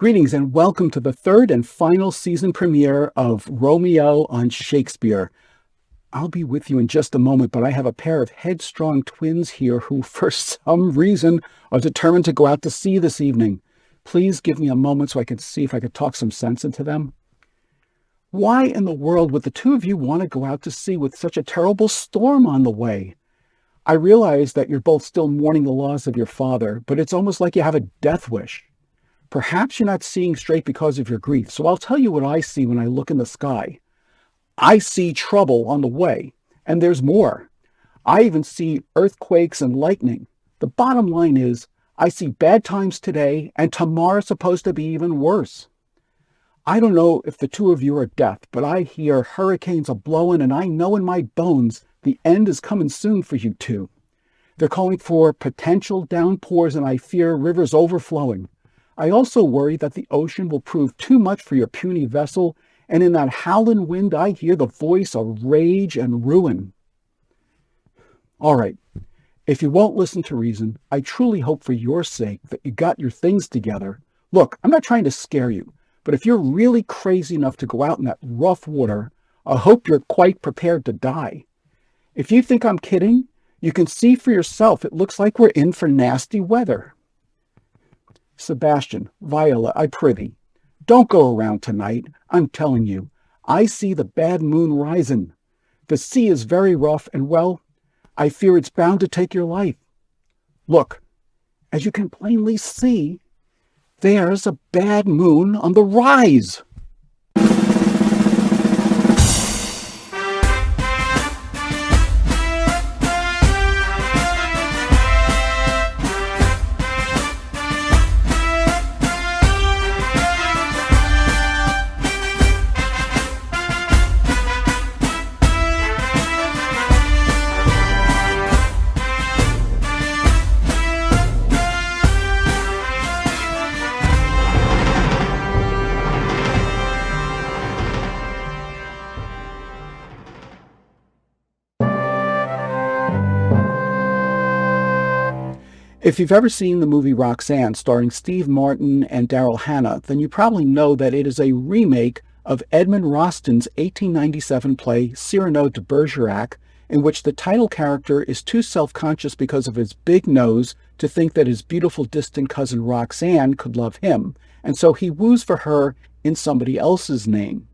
Greetings and welcome to the third and final season premiere of Romeo on Shakespeare. I'll be with you in just a moment, but I have a pair of headstrong twins here who, for some reason, are determined to go out to sea this evening. Please give me a moment so I can see if I could talk some sense into them. Why in the world would the two of you want to go out to sea with such a terrible storm on the way? I realize that you're both still mourning the loss of your father, but it's almost like you have a death wish. Perhaps you're not seeing straight because of your grief, so I'll tell you what I see when I look in the sky. I see trouble on the way, and there's more. I even see earthquakes and lightning. The bottom line is, I see bad times today, and tomorrow's supposed to be even worse. I don't know if the two of you are deaf, but I hear hurricanes are blowing, and I know in my bones the end is coming soon for you two. They're calling for potential downpours, and I fear rivers overflowing. I also worry that the ocean will prove too much for your puny vessel, and in that howling wind I hear the voice of rage and ruin. All right, if you won't listen to reason, I truly hope for your sake that you got your things together. Look, I'm not trying to scare you, but if you're really crazy enough to go out in that rough water, I hope you're quite prepared to die. If you think I'm kidding, you can see for yourself it looks like we're in for nasty weather. Sebastian, Viola, I prithee, don't go around tonight. I'm telling you, I see the bad moon rising. The sea is very rough, and well, I fear it's bound to take your life. Look, as you can plainly see, there's a bad moon on the rise. If you've ever seen the movie Roxanne, starring Steve Martin and Daryl Hannah, then you probably know that it is a remake of Edmond Rostan's 1897 play Cyrano de Bergerac, in which the title character is too self-conscious because of his big nose to think that his beautiful distant cousin Roxanne could love him, and so he woos for her in somebody else's name.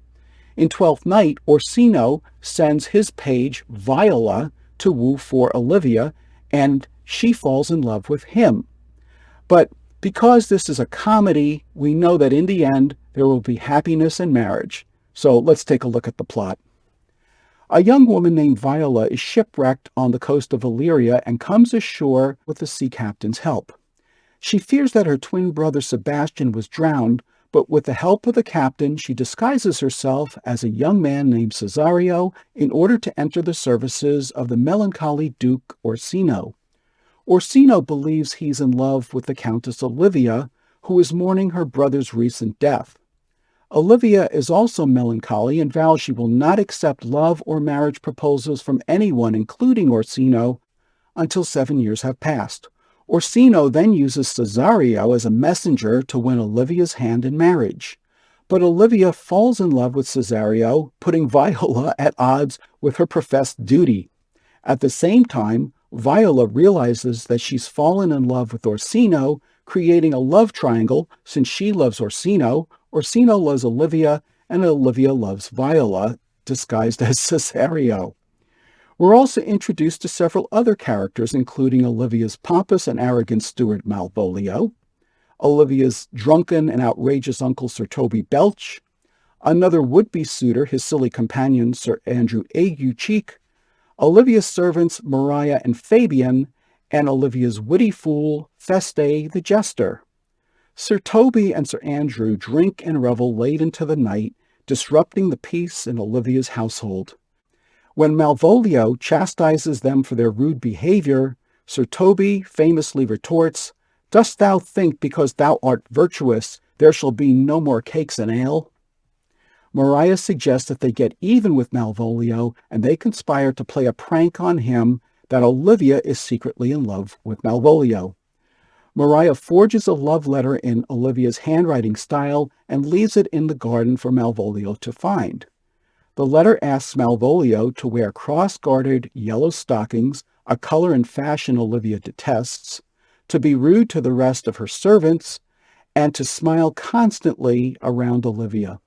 In Twelfth Night, Orsino sends his page, Viola, to woo for Olivia, and she falls in love with him. But because this is a comedy, we know that in the end, there will be happiness and marriage. So let's take a look at the plot. A young woman named Viola is shipwrecked on the coast of Illyria and comes ashore with the sea captain's help. She fears that her twin brother Sebastian was drowned, but with the help of the captain, she disguises herself as a young man named Cesario in order to enter the services of the melancholy Duke Orsino. Orsino believes he's in love with the Countess Olivia, who is mourning her brother's recent death. Olivia is also melancholy and vows she will not accept love or marriage proposals from anyone, including Orsino, until 7 years have passed. Orsino then uses Cesario as a messenger to win Olivia's hand in marriage. But Olivia falls in love with Cesario, putting Viola at odds with her professed duty. At the same time, Viola realizes that she's fallen in love with Orsino, creating a love triangle since she loves Orsino, Orsino loves Olivia, and Olivia loves Viola, disguised as Cesario. We're also introduced to several other characters, including Olivia's pompous and arrogant steward Malvolio, Olivia's drunken and outrageous uncle Sir Toby Belch, another would-be suitor, his silly companion Sir Andrew Aguecheek, Olivia's servants Maria and Fabian, and Olivia's witty fool Feste the jester. Sir Toby and Sir Andrew drink and revel late into the night, disrupting the peace in Olivia's household. When Malvolio chastises them for their rude behavior, Sir Toby famously retorts, "Dost thou think because thou art virtuous there shall be no more cakes and ale?" Maria suggests that they get even with Malvolio, and they conspire to play a prank on him that Olivia is secretly in love with Malvolio. Maria forges a love letter in Olivia's handwriting style and leaves it in the garden for Malvolio to find. The letter asks Malvolio to wear cross-gartered yellow stockings, a color and fashion Olivia detests, to be rude to the rest of her servants, and to smile constantly around Olivia.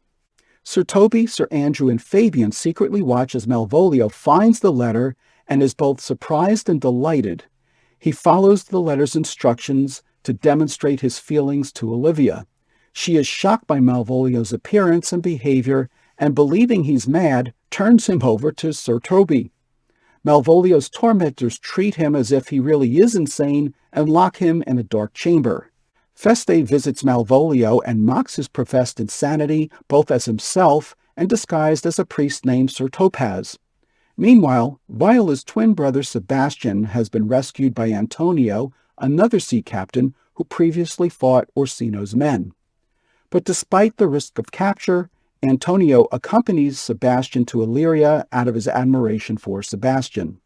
Sir Toby, Sir Andrew, and Fabian secretly watch as Malvolio finds the letter and is both surprised and delighted. He follows the letter's instructions to demonstrate his feelings to Olivia. She is shocked by Malvolio's appearance and behavior, and believing he's mad, turns him over to Sir Toby. Malvolio's tormentors treat him as if he really is insane and lock him in a dark chamber. Feste visits Malvolio and mocks his professed insanity, both as himself and disguised as a priest named Sir Topaz. Meanwhile, Viola's twin brother Sebastian has been rescued by Antonio, another sea captain who previously fought Orsino's men. But despite the risk of capture, Antonio accompanies Sebastian to Illyria out of his admiration for Sebastian.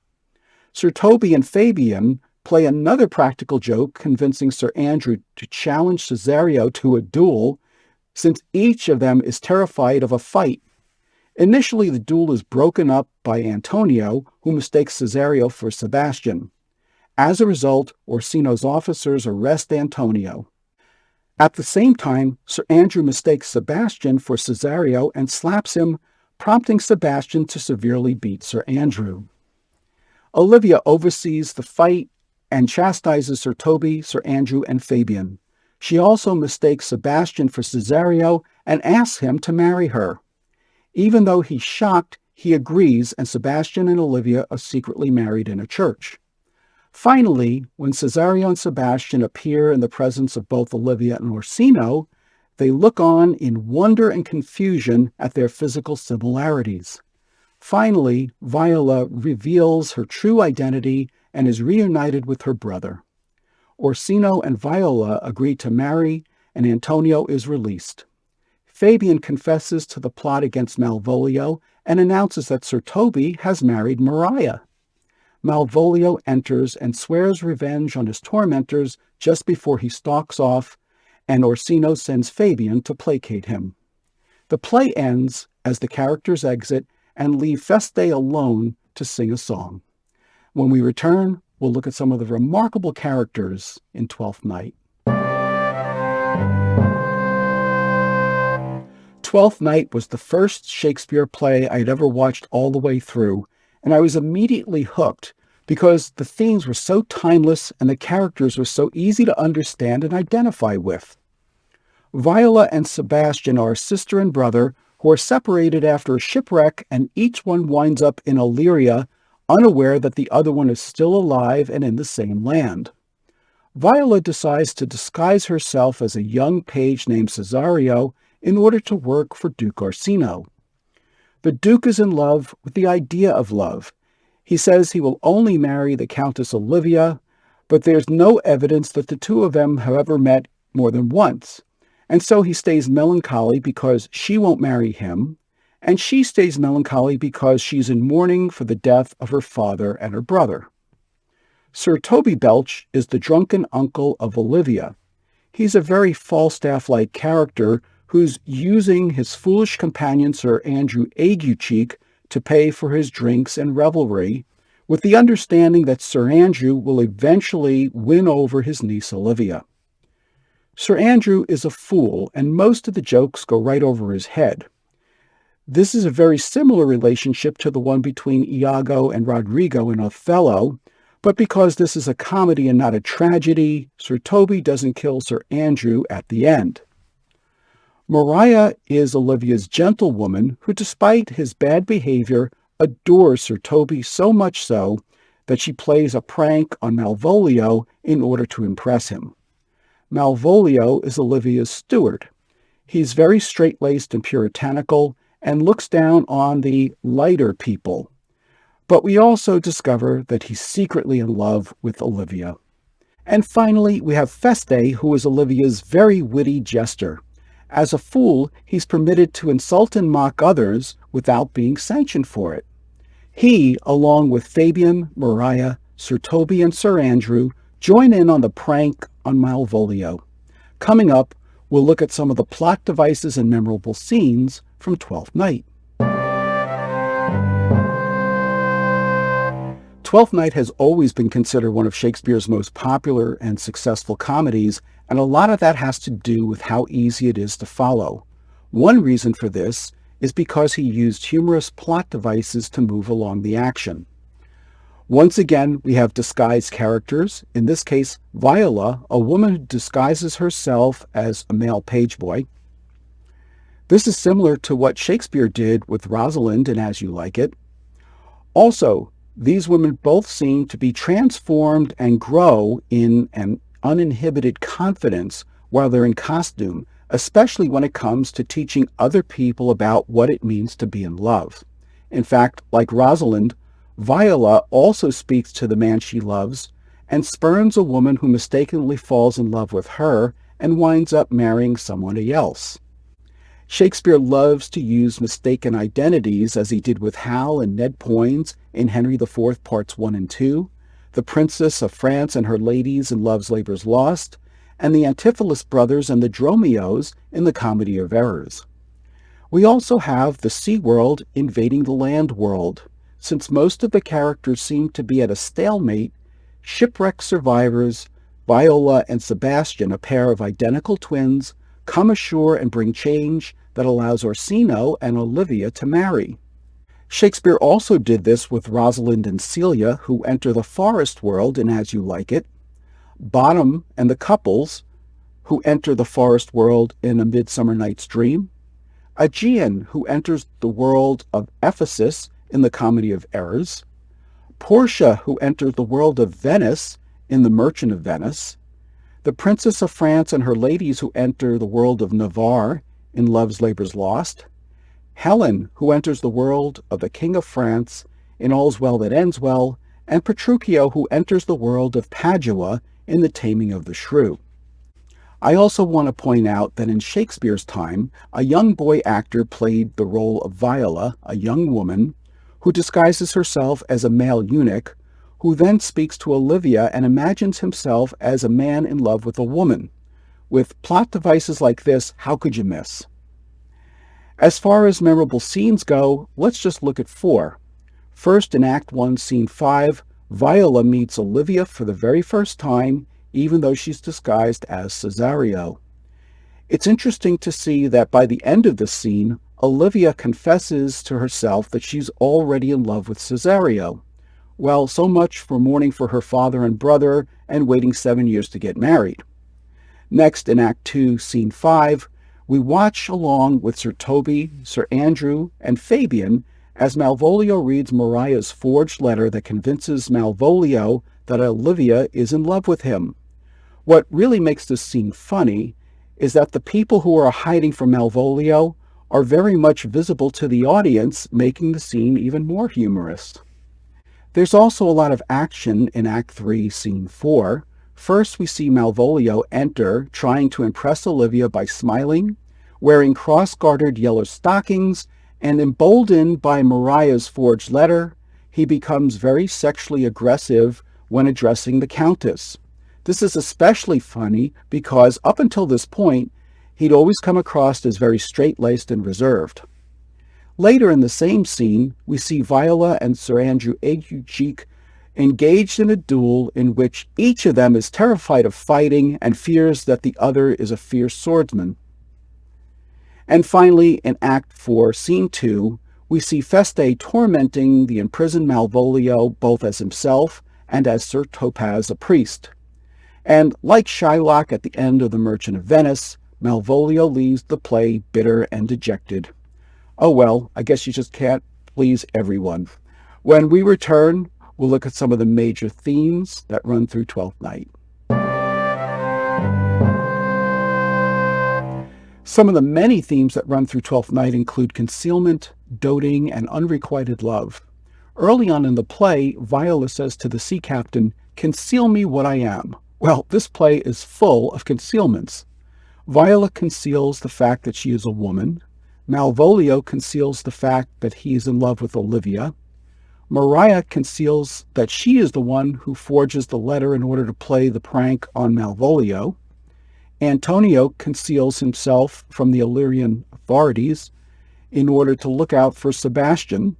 Sir Toby and Fabian play another practical joke, convincing Sir Andrew to challenge Cesario to a duel, since each of them is terrified of a fight. Initially, the duel is broken up by Antonio, who mistakes Cesario for Sebastian. As a result, Orsino's officers arrest Antonio. At the same time, Sir Andrew mistakes Sebastian for Cesario and slaps him, prompting Sebastian to severely beat Sir Andrew. Olivia oversees the fight and chastises Sir Toby, Sir Andrew, and Fabian. She also mistakes Sebastian for Cesario and asks him to marry her. Even though he's shocked, he agrees, and Sebastian and Olivia are secretly married in a church. Finally, when Cesario and Sebastian appear in the presence of both Olivia and Orsino, they look on in wonder and confusion at their physical similarities. Finally, Viola reveals her true identity and is reunited with her brother. Orsino and Viola agree to marry, and Antonio is released. Fabian confesses to the plot against Malvolio and announces that Sir Toby has married Maria. Malvolio enters and swears revenge on his tormentors just before he stalks off, and Orsino sends Fabian to placate him. The play ends as the characters exit and leave Feste alone to sing a song. When we return, we'll look at some of the remarkable characters in Twelfth Night. Twelfth Night was the first Shakespeare play I'd ever watched all the way through, and I was immediately hooked because the themes were so timeless and the characters were so easy to understand and identify with. Viola and Sebastian are a sister and brother who are separated after a shipwreck, and each one winds up in Illyria, unaware that the other one is still alive and in the same land. Viola decides to disguise herself as a young page named Cesario in order to work for Duke Orsino. The Duke is in love with the idea of love. He says he will only marry the Countess Olivia, but there's no evidence that the two of them have ever met more than once. And so he stays melancholy because she won't marry him, and she stays melancholy because she's in mourning for the death of her father and her brother. Sir Toby Belch is the drunken uncle of Olivia. He's a very Falstaff-like character who's using his foolish companion Sir Andrew Aguecheek to pay for his drinks and revelry, with the understanding that Sir Andrew will eventually win over his niece Olivia. Sir Andrew is a fool, and most of the jokes go right over his head. This is a very similar relationship to the one between Iago and Rodrigo in Othello, but because this is a comedy and not a tragedy, Sir Toby doesn't kill Sir Andrew at the end. Maria is Olivia's gentlewoman who, despite his bad behavior, adores Sir Toby so much so that she plays a prank on Malvolio in order to impress him. Malvolio is Olivia's steward. He's very straight-laced and puritanical and looks down on the lighter people. But we also discover that he's secretly in love with Olivia. And finally, we have Feste, who is Olivia's very witty jester. As a fool, he's permitted to insult and mock others without being sanctioned for it. He, along with Fabian, Maria, Sir Toby, and Sir Andrew, Join in on the prank on Malvolio. Coming up, we'll look at some of the plot devices and memorable scenes from Twelfth Night. Twelfth Night has always been considered one of Shakespeare's most popular and successful comedies, and a lot of that has to do with how easy it is to follow. One reason for this is because he used humorous plot devices to move along the action. Once again, we have disguised characters, in this case, Viola, a woman who disguises herself as a male page boy. This is similar to what Shakespeare did with Rosalind in As You Like It. Also, these women both seem to be transformed and grow in an uninhibited confidence while they're in costume, especially when it comes to teaching other people about what it means to be in love. In fact, like Rosalind, Viola also speaks to the man she loves and spurns a woman who mistakenly falls in love with her and winds up marrying someone else. Shakespeare loves to use mistaken identities, as he did with Hal and Ned Poins in Henry IV Parts 1 and 2, the Princess of France and her ladies in Love's Labour's Lost, and the Antipholus brothers and the Dromios in the Comedy of Errors. We also have the sea world invading the land world. Since most of the characters seem to be at a stalemate, shipwreck survivors, Viola and Sebastian, a pair of identical twins, come ashore and bring change that allows Orsino and Olivia to marry. Shakespeare also did this with Rosalind and Celia, who enter the forest world in As You Like It, Bottom and the couples, who enter the forest world in A Midsummer Night's Dream, Aegeon, who enters the world of Ephesus in the Comedy of Errors, Portia, who enters the world of Venice in The Merchant of Venice, the Princess of France and her ladies who enter the world of Navarre in Love's Labour's Lost, Helen, who enters the world of the King of France in All's Well That Ends Well, and Petruchio, who enters the world of Padua in The Taming of the Shrew. I also want to point out that in Shakespeare's time, a young boy actor played the role of Viola, a young woman, who disguises herself as a male eunuch, who then speaks to Olivia and imagines himself as a man in love with a woman. With plot devices like this, how could you miss? As far as memorable scenes go, let's just look at 4. First, in Act 1, Scene 5, Viola meets Olivia for the very first time, even though she's disguised as Cesario. It's interesting to see that by the end of the scene, Olivia confesses to herself that she's already in love with Cesario. Well, so much for mourning for her father and brother and waiting 7 years to get married. Next, in Act 2, Scene 5, we watch along with Sir Toby, Sir Andrew, and Fabian as Malvolio reads Maria's forged letter that convinces Malvolio that Olivia is in love with him. What really makes this scene funny is that the people who are hiding from Malvolio are very much visible to the audience, making the scene even more humorous. There's also a lot of action in Act 3, Scene 4. First, we see Malvolio enter, trying to impress Olivia by smiling, wearing cross-gartered yellow stockings, and emboldened by Maria's forged letter, he becomes very sexually aggressive when addressing the Countess. This is especially funny because up until this point, he'd always come across as very straight-laced and reserved. Later in the same scene, we see Viola and Sir Andrew Aguecheek engaged in a duel in which each of them is terrified of fighting and fears that the other is a fierce swordsman. And finally, in Act 4, Scene 2, we see Feste tormenting the imprisoned Malvolio both as himself and as Sir Topaz, a priest. And like Shylock at the end of The Merchant of Venice, Malvolio leaves the play bitter and dejected. Oh well, I guess you just can't please everyone. When we return, we'll look at some of the major themes that run through Twelfth Night. Some of the many themes that run through Twelfth Night include concealment, doting, and unrequited love. Early on in the play, Viola says to the sea captain, "Conceal me what I am." Well, this play is full of concealments. Viola conceals the fact that she is a woman. Malvolio conceals the fact that he is in love with Olivia. Maria conceals that she is the one who forges the letter in order to play the prank on Malvolio. Antonio conceals himself from the Illyrian authorities in order to look out for Sebastian.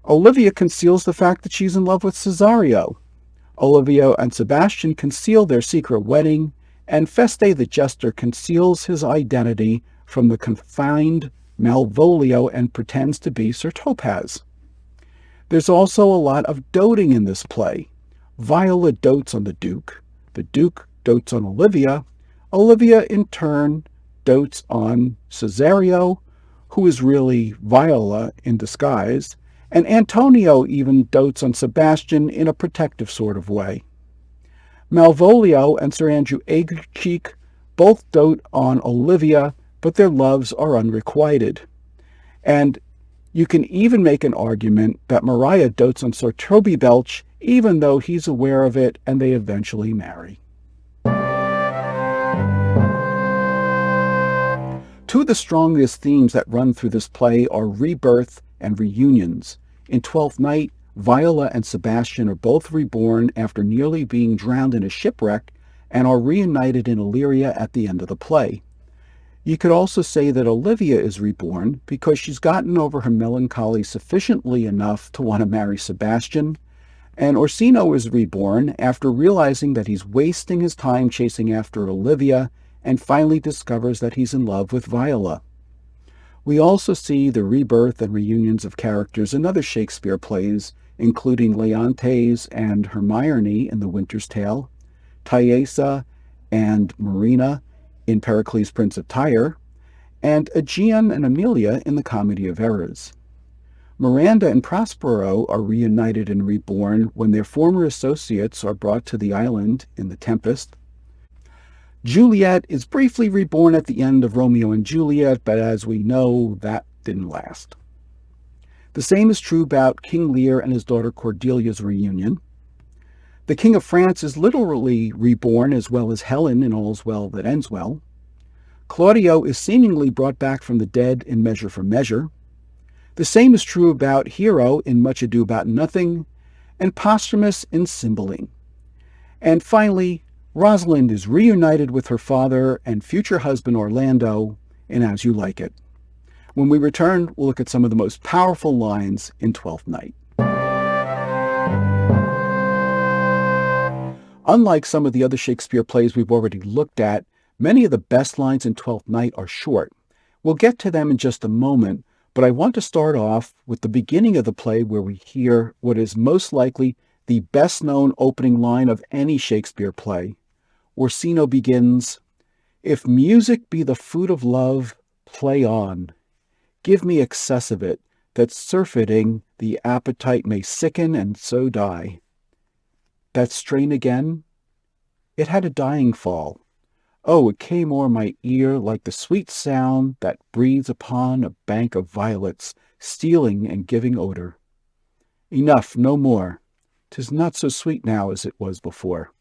Olivia conceals the fact that she's in love with Cesario. Olivia and Sebastian conceal their secret wedding, and Feste the Jester conceals his identity from the confined Malvolio and pretends to be Sir Topaz. There's also a lot of doting in this play. Viola dotes on the Duke dotes on Olivia, Olivia in turn dotes on Cesario, who is really Viola in disguise, and Antonio even dotes on Sebastian in a protective sort of way. Malvolio and Sir Andrew Aguecheek both dote on Olivia, but their loves are unrequited. And you can even make an argument that Maria dotes on Sir Toby Belch, even though he's aware of it, and they eventually marry. Two of the strongest themes that run through this play are rebirth and reunions. In Twelfth Night, Viola and Sebastian are both reborn after nearly being drowned in a shipwreck and are reunited in Illyria at the end of the play. You could also say that Olivia is reborn because she's gotten over her melancholy sufficiently enough to want to marry Sebastian, and Orsino is reborn after realizing that he's wasting his time chasing after Olivia and finally discovers that he's in love with Viola. We also see the rebirth and reunions of characters in other Shakespeare plays, including Leontes and Hermione in The Winter's Tale, Thaisa and Marina in Pericles, Prince of Tyre, and Aegeon and Amelia in The Comedy of Errors. Miranda and Prospero are reunited and reborn when their former associates are brought to the island in The Tempest. Juliet is briefly reborn at the end of Romeo and Juliet, but as we know, that didn't last. The same is true about King Lear and his daughter Cordelia's reunion. The King of France is literally reborn, as well as Helen in All's Well That Ends Well. Claudio is seemingly brought back from the dead in Measure for Measure. The same is true about Hero in Much Ado About Nothing, and Posthumus in Cymbeline. And finally, Rosalind is reunited with her father and future husband Orlando in As You Like It. When we return, we'll look at some of the most powerful lines in Twelfth Night. Unlike some of the other Shakespeare plays we've already looked at, many of the best lines in Twelfth Night are short. We'll get to them in just a moment, but I want to start off with the beginning of the play where we hear what is most likely the best-known opening line of any Shakespeare play. Orsino begins, "If music be the food of love, play on. Give me excess of it, that surfeiting the appetite may sicken and so die." That strain again, it had a dying fall. Oh, it came o'er my ear like the sweet sound that breathes upon a bank of violets, stealing and giving odor. Enough, no more. 'Tis not so sweet now as it was before.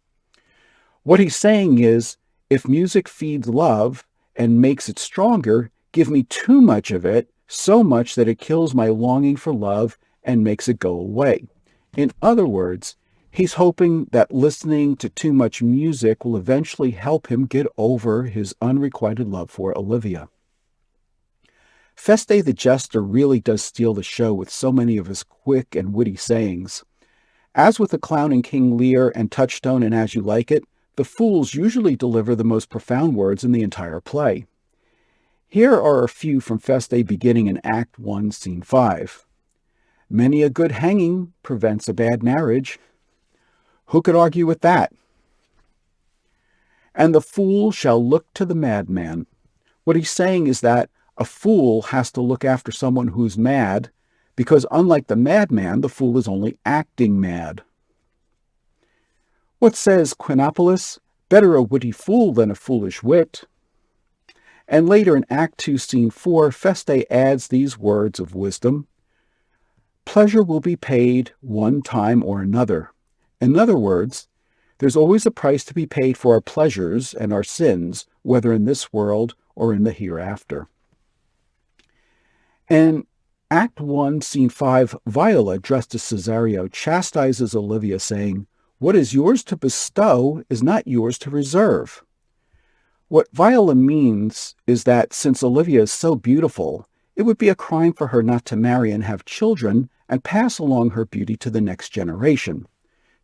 What he's saying is, if music feeds love and makes it stronger, give me too much of it, so much that it kills my longing for love and makes it go away. In other words, he's hoping that listening to too much music will eventually help him get over his unrequited love for Olivia. Feste the Jester really does steal the show with so many of his quick and witty sayings. As with the clown in King Lear and Touchstone in As You Like It, the fools usually deliver the most profound words in the entire play. Here are a few from Feste beginning in Act 1, Scene 5. Many a good hanging prevents a bad marriage. Who could argue with that? And the fool shall look to the madman. What he's saying is that a fool has to look after someone who's mad, because unlike the madman, the fool is only acting mad. What says Quinopolis? Better a witty fool than a foolish wit. And later in Act 2, Scene 4, Feste adds these words of wisdom. Pleasure will be paid one time or another. In other words, there's always a price to be paid for our pleasures and our sins, whether in this world or in the hereafter. And Act 1, Scene 5, Viola, dressed as Cesario, chastises Olivia, saying, "What is yours to bestow is not yours to reserve." What Viola means is that since Olivia is so beautiful, it would be a crime for her not to marry and have children and pass along her beauty to the next generation.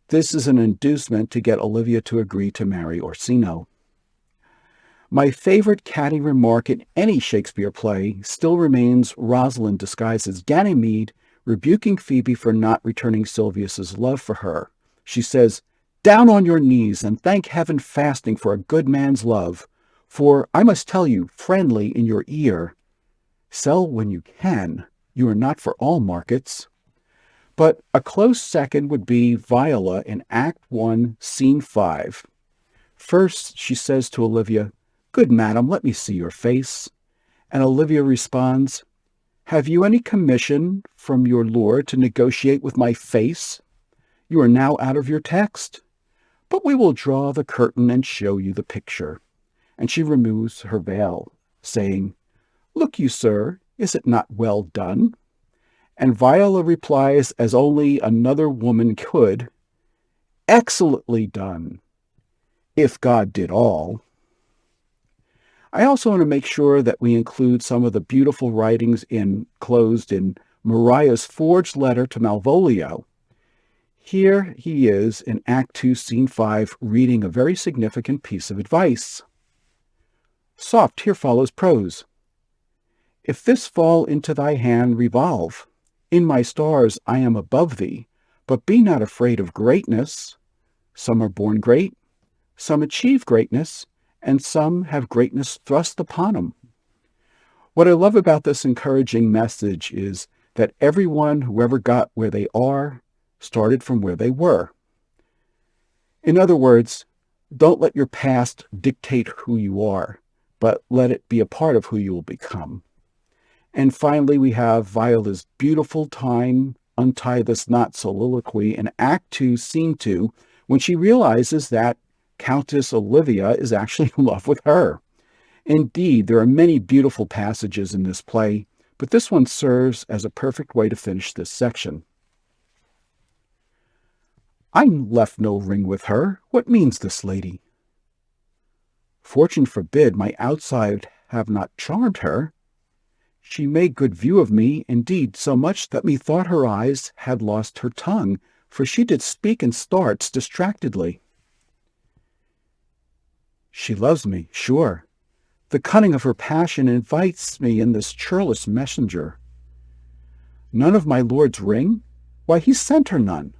This is an inducement to get Olivia to agree to marry Orsino. My favorite catty remark in any Shakespeare play still remains Rosalind disguised as Ganymede rebuking Phoebe for not returning Silvius's love for her. She says, "Down on your knees and thank heaven fasting for a good man's love. For I must tell you, friendly in your ear, sell when you can. You are not for all markets." But a close second would be Viola in Act 1, Scene 5. First, she says to Olivia, "Good madam, let me see your face." And Olivia responds, "Have you any commission from your lord to negotiate with my face? You are now out of your text. But we will draw the curtain and show you the picture." And she removes her veil, saying, "Look you, sir, is it not well done?" And Viola replies, as only another woman could, "Excellently done, if God did all." I also want to make sure that we include some of the beautiful writings enclosed in Maria's forged letter to Malvolio. Here he is in Act 2, Scene 5, reading a very significant piece of advice. Soft, here follows prose. "If this fall into thy hand, revolve. In my stars I am above thee, but be not afraid of greatness. Some are born great, some achieve greatness, and some have greatness thrust upon them." What I love about this encouraging message is that everyone who ever got where they are started from where they were. In other words, don't let your past dictate who you are, but let it be a part of who you will become. And finally, we have Viola's beautiful time, untie this knot soliloquy in Act 2, Scene 2, when she realizes that Countess Olivia is actually in love with her. Indeed, there are many beautiful passages in this play, but this one serves as a perfect way to finish this section. "I left no ring with her. What means this lady? Fortune forbid my outside have not charmed her. She made good view of me, indeed, so much that methought her eyes had lost her tongue, for she did speak in starts distractedly. She loves me, sure. The cunning of her passion invites me in this churlish messenger. None of my lord's ring? Why, he sent her none.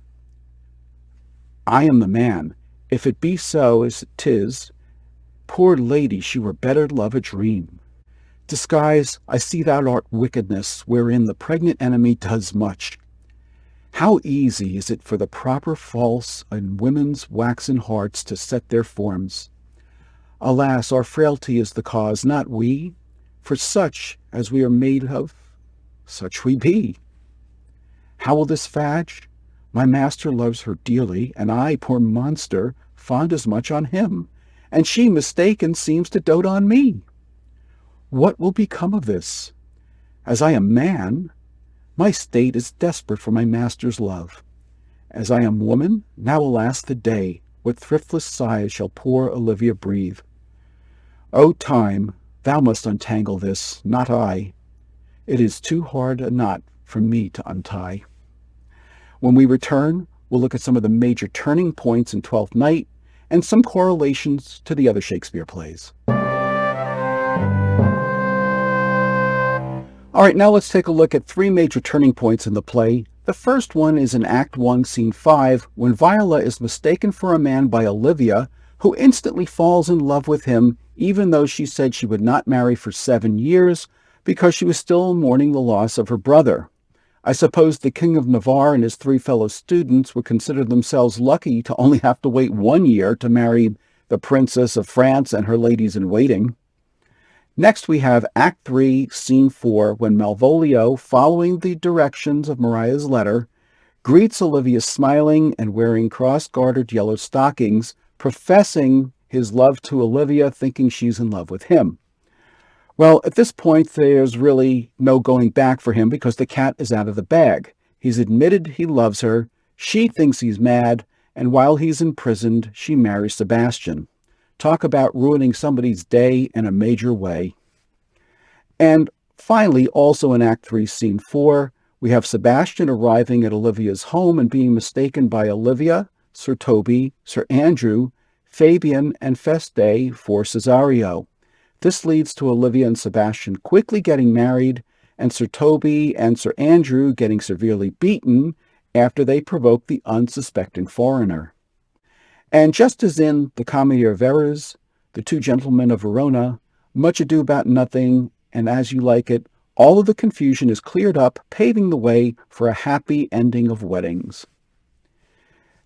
I am the man. If it be so as 'tis, poor lady, she were better love a dream. Disguise, I see thou art wickedness, wherein the pregnant enemy does much. How easy is it for the proper false in women's waxen hearts to set their forms. Alas, our frailty is the cause, not we. For such as we are made of, such we be. How will this fadge? My master loves her dearly, and I, poor monster, fond as much on him, and she mistaken seems to dote on me. What will become of this? As I am man, my state is desperate for my master's love. As I am woman, now alas the day, what thriftless sighs shall poor Olivia breathe? O time, thou must untangle this, not I. It is too hard a knot for me to untie. When we return, we'll look at some of the major turning points in Twelfth Night and some correlations to the other Shakespeare plays. All right, now let's take a look at three major turning points in the play. The first one is in Act 1, Scene 5, when Viola is mistaken for a man by Olivia, who instantly falls in love with him, even though she said she would not marry for 7 years because she was still mourning the loss of her brother. I suppose the King of Navarre and his 3 fellow students would consider themselves lucky to only have to wait 1 year to marry the Princess of France and her ladies-in-waiting. Next, we have Act 3, Scene 4, when Malvolio, following the directions of Maria's letter, greets Olivia smiling and wearing cross-gartered yellow stockings, professing his love to Olivia, thinking she's in love with him. Well, at this point, there's really no going back for him because the cat is out of the bag. He's admitted he loves her, she thinks he's mad, and while he's imprisoned, she marries Sebastian. Talk about ruining somebody's day in a major way. And finally, also in Act 3, Scene 4, we have Sebastian arriving at Olivia's home and being mistaken by Olivia, Sir Toby, Sir Andrew, Fabian, and Feste for Cesario. This leads to Olivia and Sebastian quickly getting married, and Sir Toby and Sir Andrew getting severely beaten after they provoke the unsuspecting foreigner. And just as in the Comedy of Errors, The Two Gentlemen of Verona, Much Ado About Nothing, and As You Like It, all of the confusion is cleared up, paving the way for a happy ending of weddings.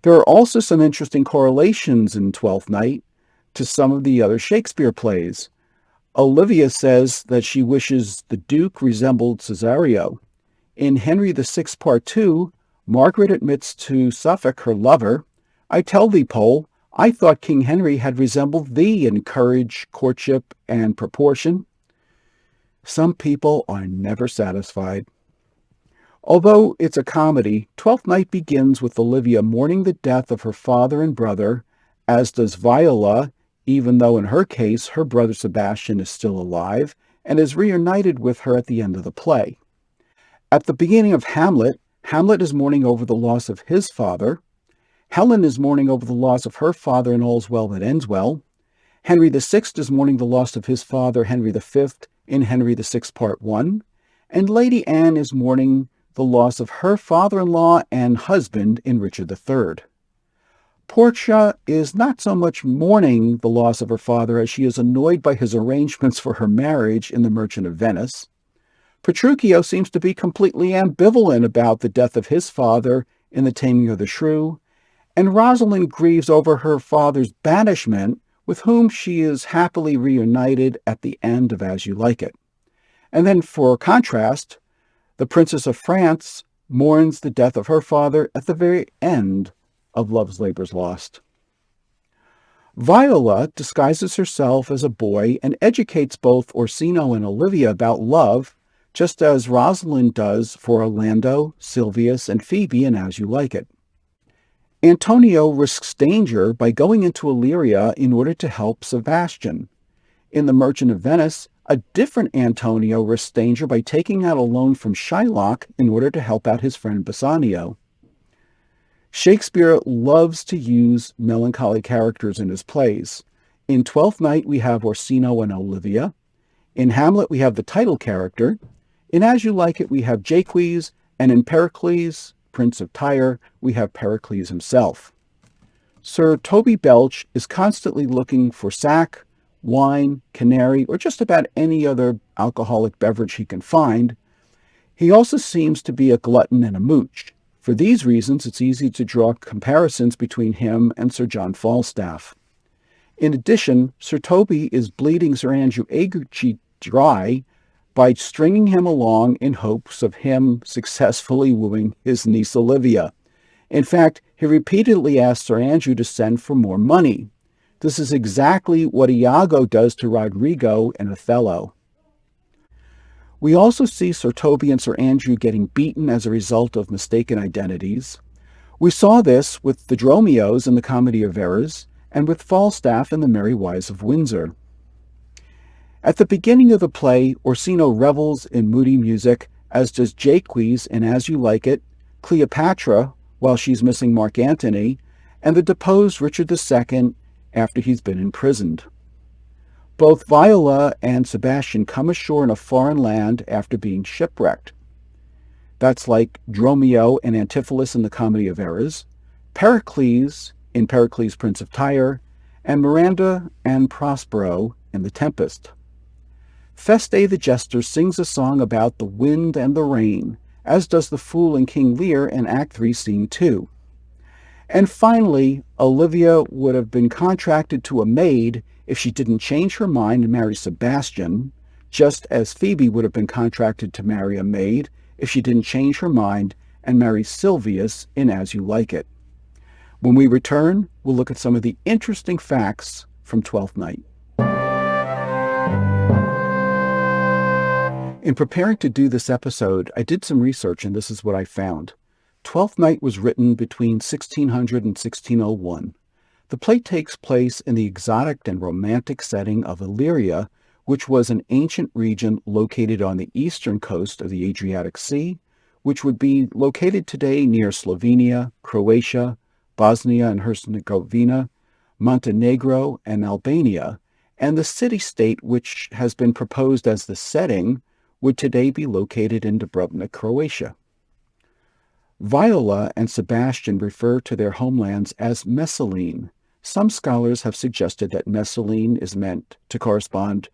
There are also some interesting correlations in Twelfth Night to some of the other Shakespeare plays. Olivia says that she wishes the Duke resembled Cesario. In Henry VI, Part 2, Margaret admits to Suffolk, her lover, "I tell thee, Pole, I thought King Henry had resembled thee in courage, courtship, and proportion." Some people are never satisfied. Although it's a comedy, Twelfth Night begins with Olivia mourning the death of her father and brother, as does Viola, even though in her case her brother Sebastian is still alive and is reunited with her at the end of the play. At the beginning of Hamlet, Hamlet is mourning over the loss of his father. Helen is mourning over the loss of her father in All's Well That Ends Well. Henry VI is mourning the loss of his father, Henry V, in Henry VI, Part 1. And Lady Anne is mourning the loss of her father-in-law and husband in Richard III. Portia is not so much mourning the loss of her father as she is annoyed by his arrangements for her marriage in The Merchant of Venice. Petruchio seems to be completely ambivalent about the death of his father in The Taming of the Shrew, and Rosalind grieves over her father's banishment, with whom she is happily reunited at the end of As You Like It. And then, for contrast, the Princess of France mourns the death of her father at the very end of Love's Labour's Lost. Viola disguises herself as a boy and educates both Orsino and Olivia about love, just as Rosalind does for Orlando, Silvius, and Phoebe in As You Like It. Antonio risks danger by going into Illyria in order to help Sebastian. In The Merchant of Venice, a different Antonio risks danger by taking out a loan from Shylock in order to help out his friend Bassanio. Shakespeare loves to use melancholy characters in his plays. In Twelfth Night, we have Orsino and Olivia. In Hamlet, we have the title character. In As You Like It, we have Jaques, and in Pericles, Prince of Tyre, we have Pericles himself. Sir Toby Belch is constantly looking for sack, wine, canary, or just about any other alcoholic beverage he can find. He also seems to be a glutton and a mooch. For these reasons, it's easy to draw comparisons between him and Sir John Falstaff. In addition, Sir Toby is bleeding Sir Andrew Aguecheek dry by stringing him along in hopes of him successfully wooing his niece Olivia. In fact, he repeatedly asks Sir Andrew to send for more money. This is exactly what Iago does to Rodrigo in Othello. We also see Sir Toby and Sir Andrew getting beaten as a result of mistaken identities. We saw this with the Dromios in the Comedy of Errors and with Falstaff in The Merry Wives of Windsor. At the beginning of the play, Orsino revels in moody music, as does Jaques in As You Like It, Cleopatra while she's missing Mark Antony, and the deposed Richard II after he's been imprisoned. Both Viola and Sebastian come ashore in a foreign land after being shipwrecked. That's like Dromio and Antipholus in the Comedy of Errors, Pericles in Pericles, Prince of Tyre, and Miranda and Prospero in The Tempest. Feste the Jester sings a song about the wind and the rain, as does the Fool in King Lear in Act 3, Scene 2. And finally, Olivia would have been contracted to a maid if she didn't change her mind and marry Sebastian, just as Phoebe would have been contracted to marry a maid if she didn't change her mind and marry Silvius in As You Like It. When we return, we'll look at some of the interesting facts from Twelfth Night. In preparing to do this episode, I did some research and this is what I found. Twelfth Night was written between 1600 and 1601. The play takes place in the exotic and romantic setting of Illyria, which was an ancient region located on the eastern coast of the Adriatic Sea, which would be located today near Slovenia, Croatia, Bosnia and Herzegovina, Montenegro, and Albania, and the city-state which has been proposed as the setting would today be located in Dubrovnik, Croatia. Viola and Sebastian refer to their homelands as Messalene. Some scholars have suggested that Messalene is meant to correspond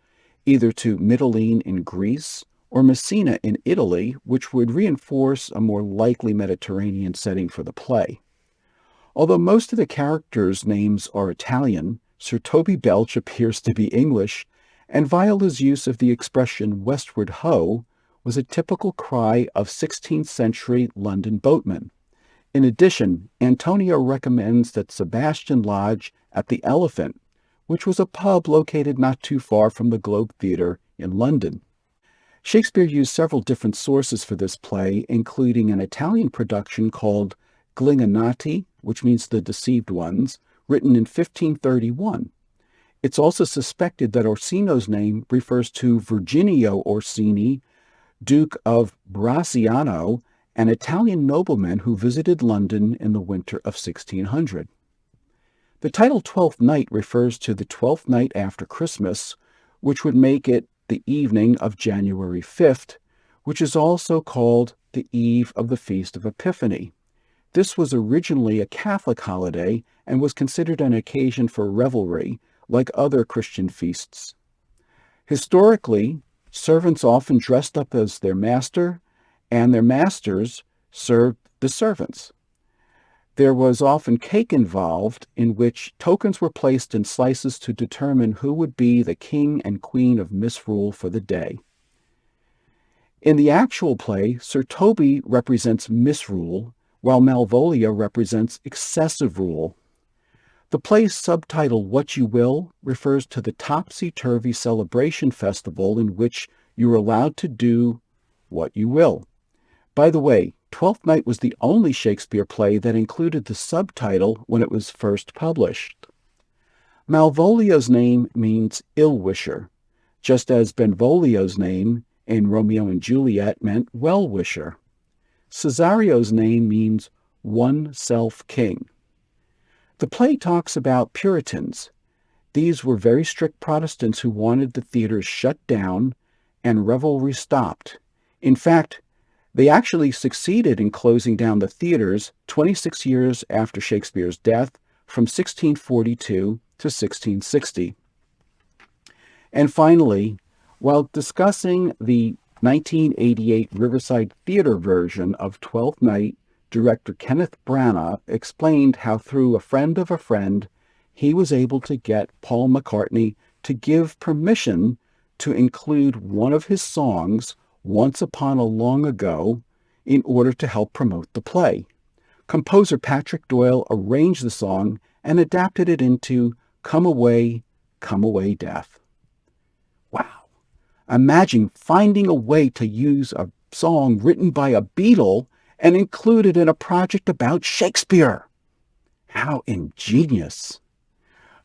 either to Mytilene in Greece or Messina in Italy, which would reinforce a more likely Mediterranean setting for the play. Although most of the characters' names are Italian, Sir Toby Belch appears to be English, and Viola's use of the expression "westward ho" was a typical cry of 16th century London boatmen. In addition, Antonio recommends that Sebastian lodge at the Elephant, which was a pub located not too far from the Globe Theatre in London. Shakespeare used several different sources for this play, including an Italian production called Glingonati, which means the deceived ones, written in 1531. It's also suspected that Orsino's name refers to Virginio Orsini, Duke of Bracciano, an Italian nobleman who visited London in the winter of 1600. The title Twelfth Night refers to the 12th night after Christmas, which would make it the evening of January 5th, which is also called the eve of the Feast of Epiphany. This was originally a Catholic holiday and was considered an occasion for revelry, like other Christian feasts. Historically, servants often dressed up as their master, and their masters served the servants. There was often cake involved, in which tokens were placed in slices to determine who would be the king and queen of misrule for the day. In the actual play, Sir Toby represents misrule, while Malvolio represents excessive rule. The play's subtitle, What You Will, refers to the topsy-turvy celebration festival in which you're allowed to do what you will. By the way, Twelfth Night was the only Shakespeare play that included the subtitle when it was first published. Malvolio's name means ill-wisher, just as Benvolio's name in Romeo and Juliet meant well-wisher. Cesario's name means one-self-king. The play talks about Puritans. These were very strict Protestants who wanted the theaters shut down and revelry stopped. In fact, they actually succeeded in closing down the theaters 26 years after Shakespeare's death, from 1642 to 1660. And finally, while discussing the 1988 Riverside Theater version of Twelfth Night, director Kenneth Branagh explained how through a friend of a friend, he was able to get Paul McCartney to give permission to include one of his songs, Once Upon a Long Ago, in order to help promote the play. Composer Patrick Doyle arranged the song and adapted it into Come Away, Death. Wow. Imagine finding a way to use a song written by a Beatle and include it in a project about Shakespeare. How ingenious.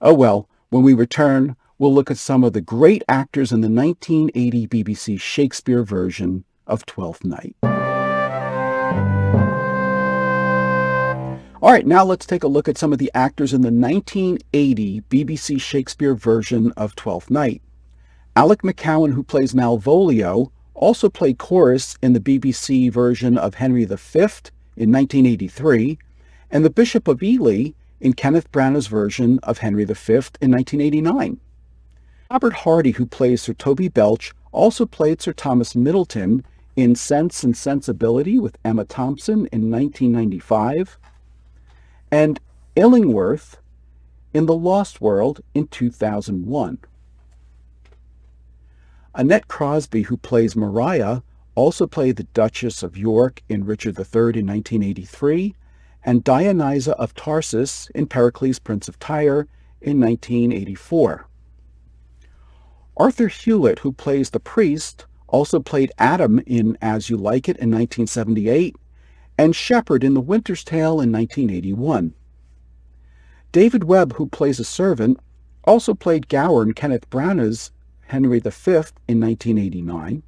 Oh well, when we return, we'll look at some of the great actors in the 1980 BBC Shakespeare version of Twelfth Night. All right, now let's take a look at some of the actors in the 1980 BBC Shakespeare version of Twelfth Night. Alec McCowan, who plays Malvolio, also played chorus in the BBC version of Henry V in 1983, and the Bishop of Ely in Kenneth Branagh's version of Henry V in 1989. Robert Hardy, who plays Sir Toby Belch, also played Sir Thomas Middleton in Sense and Sensibility with Emma Thompson in 1995, and Illingworth in The Lost World in 2001. Annette Crosbie, who plays Maria, also played the Duchess of York in Richard III in 1983, and Dionysa of Tarsus in Pericles, Prince of Tyre in 1984. Arthur Hewlett, who plays the priest, also played Adam in As You Like It in 1978, and Shepherd in The Winter's Tale in 1981. David Webb, who plays a servant, also played Gower in Kenneth Branagh's Henry V in 1989.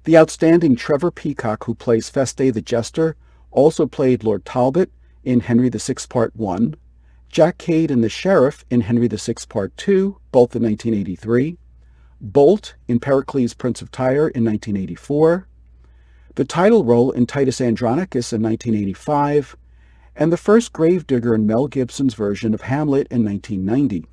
The outstanding Trevor Peacock, who plays Feste the Jester, also played Lord Talbot in Henry VI Part 1, Jack Cade in The Sheriff in Henry VI Part 2, both in 1983, Bolt in Pericles, Prince of Tyre in 1984, the title role in Titus Andronicus in 1985, and the first gravedigger in Mel Gibson's version of Hamlet in 1990.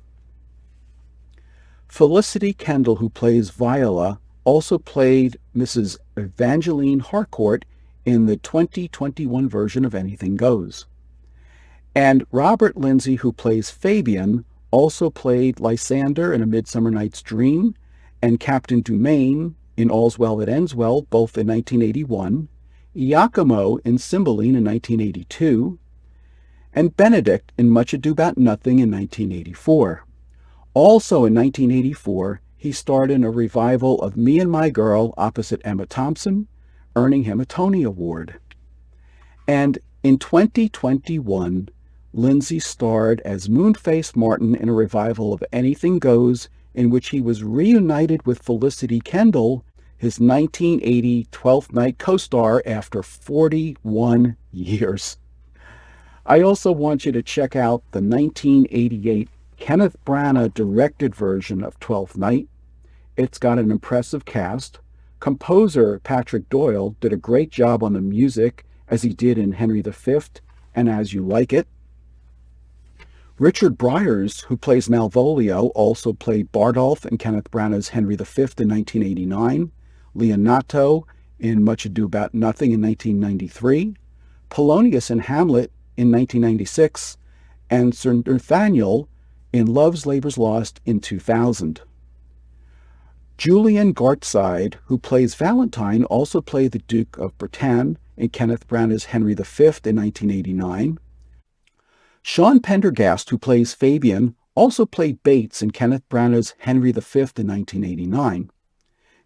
Felicity Kendall, who plays Viola, also played Mrs. Evangeline Harcourt in the 2021 version of Anything Goes. And Robert Lindsay, who plays Fabian, also played Lysander in A Midsummer Night's Dream and Captain Dumaine in All's Well That Ends Well, both in 1981, Iachimo in Cymbeline in 1982, and Benedict in Much Ado About Nothing in 1984. Also in 1984, he starred in a revival of Me and My Girl opposite Emma Thompson, earning him a Tony Award. And in 2021, Lindsay starred as Moonface Martin in a revival of Anything Goes, in which he was reunited with Felicity Kendall, his 1980 Twelfth Night co-star, after 41 years. I also want you to check out the 1988 Kenneth Branagh directed version of Twelfth Night. It's got an impressive cast. Composer Patrick Doyle did a great job on the music, as he did in Henry V and As You Like It. Richard Briers, who plays Malvolio, also played Bardolph in Kenneth Branagh's Henry V in 1989, Leonato in Much Ado About Nothing in 1993, Polonius in Hamlet in 1996, and Sir Nathaniel in Love's Labour's Lost in 2000. Julian Gartside, who plays Valentine, also played the Duke of Bretagne in Kenneth Branagh's Henry V in 1989. Sean Pendergast, who plays Fabian, also played Bates in Kenneth Branagh's Henry V in 1989.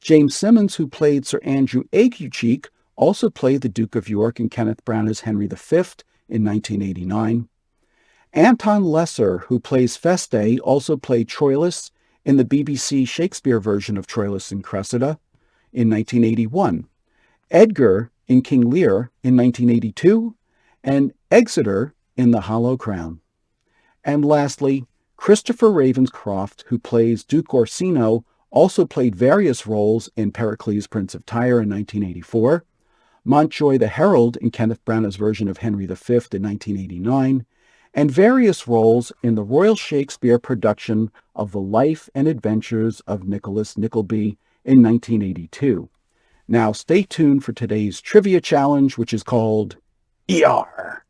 James Simmons, who played Sir Andrew Aguecheek, also played the Duke of York in Kenneth Branagh's Henry V in 1989. Anton Lesser, who plays Feste, also played Troilus in the BBC Shakespeare version of Troilus and Cressida in 1981, Edgar in King Lear in 1982, and Exeter in The Hollow Crown. And lastly, Christopher Ravenscroft, who plays Duke Orsino, also played various roles in Pericles, Prince of Tyre in 1984, Montjoy the Herald in Kenneth Branagh's version of Henry V in 1989, and various roles in the Royal Shakespeare production of The Life and Adventures of Nicholas Nickleby in 1982. Now stay tuned for today's trivia challenge, which is called ER.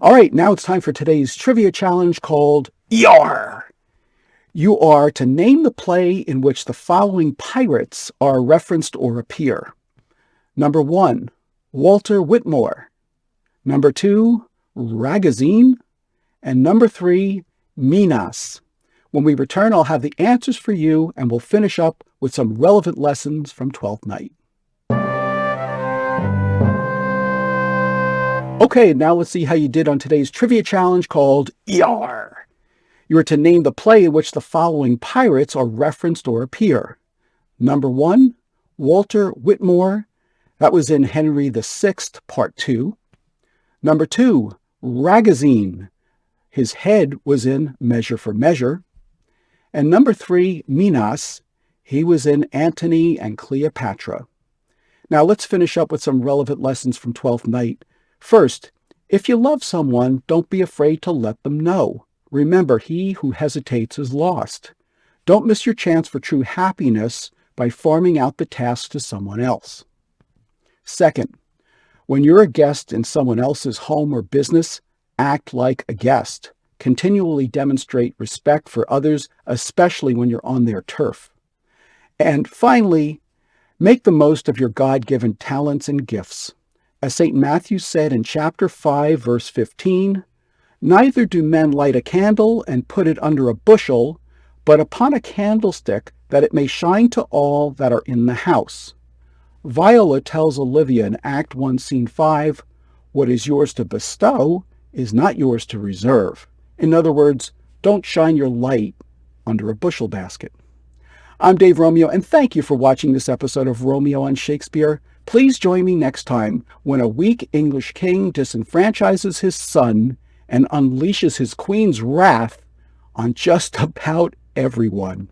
All right, now it's time for today's trivia challenge called ER. You are to name the play in which the following pirates are referenced or appear. Number 1, Walter Whitmore. Number 2, Ragozine. And number 3, Minas. When we return, I'll have the answers for you, and we'll finish up with some relevant lessons from Twelfth Night. Okay, now let's see how you did on today's trivia challenge called ER. You are to name the play in which the following pirates are referenced or appear. Number 1, Walter Whitmore. That was in Henry VI, Part 2. Number 2, Ragozine. His head was in Measure for Measure. And number 3, Minas. He was in Antony and Cleopatra. Now let's finish up with some relevant lessons from Twelfth Night. First, if you love someone, don't be afraid to let them know. Remember, he who hesitates is lost. Don't miss your chance for true happiness by farming out the task to someone else. Second, when you're a guest in someone else's home or business, act like a guest. Continually demonstrate respect for others, especially when you're on their turf. And finally, make the most of your God-given talents and gifts. As St. Matthew said in chapter 5, verse 15, neither do men light a candle and put it under a bushel, but upon a candlestick, that it may shine to all that are in the house. Viola tells Olivia in Act 1, Scene 5, what is yours to bestow is not yours to reserve. In other words, don't shine your light under a bushel basket. I'm Dave Romeo, and thank you for watching this episode of Romeo on Shakespeare. Please join me next time when a weak English king disenfranchises his son and unleashes his queen's wrath on just about everyone.